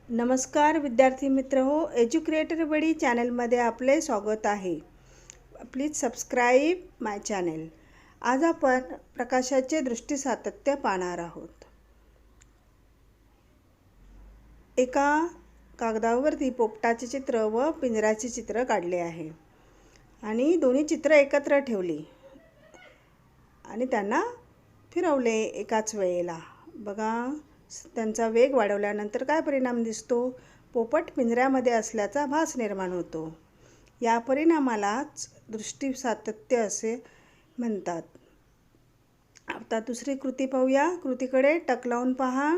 नमस्कार विद्यार्थी मित्र हो, एज्युकेटर बडी चॅनलमध्ये आपले स्वागत आहे. Please subscribe my channel. आज आपण प्रकाशाचे दृष्टिसातत्य पाहणार आहोत. एका कागदावरती पोपटाचे चित्र व पिंजऱ्याचे चित्र काढले आहे आणि दोन्ही चित्र एकत्र ठेवली आणि त्यांना फिरवले एकाच वेळेला. बघा, त्यांचा वेग वाढवल्यानंतर काय परिणाम दिसतो? पोपट पिंजऱ्यामध्ये असल्याचा भास निर्माण होतो. या परिणामालाच दृष्टिसातत्य असे म्हणतात. आता दुसरी कृती पाहूया. कृतीकडे टक लावून पहा.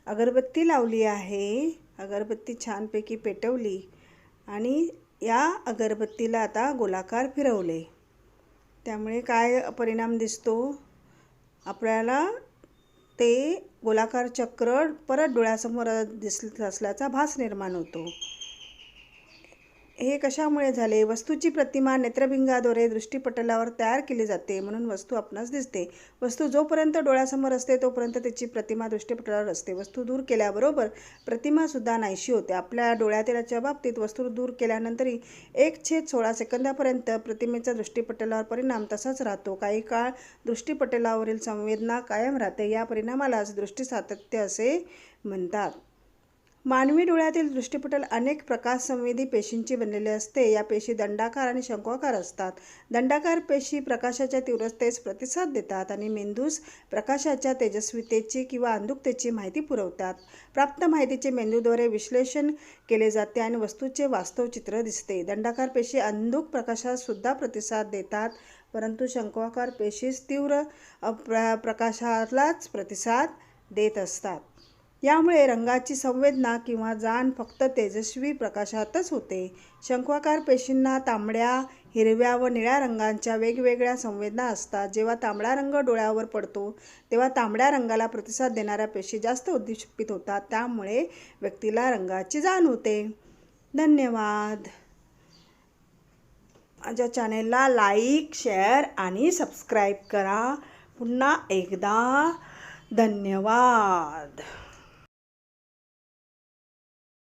अगरबत्ती लावली आहे. अगरबत्ती छानपैकी पेटवली आणि या अगरबत्तीला आता गोलाकार फिरवले. त्यामुळे काय परिणाम दिसतो? आपल्याला ते गोलाकार चक्र परत डोळ्यासमोर दिसत असल्याचा भास निर्माण होतो. हे कशामुळे झाले? वस्तूची प्रतिमा नेत्रभिंगाद्वारे दृष्टिपटलावर तयार केली जाते, म्हणून वस्तू आपणास दिसते. वस्तू जोपर्यंत डोळ्यासमोर असते तोपर्यंत त्याची प्रतिमा दृष्टिपटलावर असते. वस्तू दूर केल्याबरोबर प्रतिमासुद्धा नाहीशी होते. आपल्या डोळ्याच्या बाबतीत वस्तू दूर केल्यानंतरही 1/16 सेकंदापर्यंत प्रतिमेचा दृष्टिपटलावर परिणाम तसाच राहतो. काही काळ दृष्टिपटलावरील संवेदना कायम राहते. या परिणामालाच दृष्टिसातत्य असे म्हणतात. मानवी डोळ्यातील दृष्टिपटल अनेक प्रकाशसंवेदी पेशींची बनलेले असते. या पेशी दंडाकार आणि शंक्वाकार असतात. दंडाकार पेशी प्रकाशाच्या तीव्रतेस प्रतिसाद देतात आणि मेंदूस प्रकाशाच्या तेजस्वितेची किंवा अंधुकतेची माहिती पुरवतात. प्राप्त माहितीचे मेंदूद्वारे विश्लेषण केले जाते आणि वस्तूचे वास्तव चित्र दिसते. दंडाकार पेशी अंधुक प्रकाशास सुद्धा प्रतिसाद देतात, परंतु शंक्वाकार पेशीस तीव्र प्रकाशालाच प्रतिसाद देत असतात. यामुळे रंगाची संवेदना किंवा जाण फक्त तेजस्वी प्रकाशातच होते. शंक्वाकार पेशींना तांबड्या, हिरव्या व निळ्या रंगांच्या वेगवेगळ्या संवेदना असतात. जेव्हा तांबडा रंग डोळ्यावर पडतो तेव्हा तांबड्या रंगाला प्रतिसाद देणाऱ्या पेशी जास्त उद्दीपित होतात. त्यामुळे व्यक्तीला रंगाची जाण होते. धन्यवाद. माझ्या चॅनेलला लाईक, शेअर आणि सबस्क्राईब करा. पुन्हा एकदा धन्यवाद.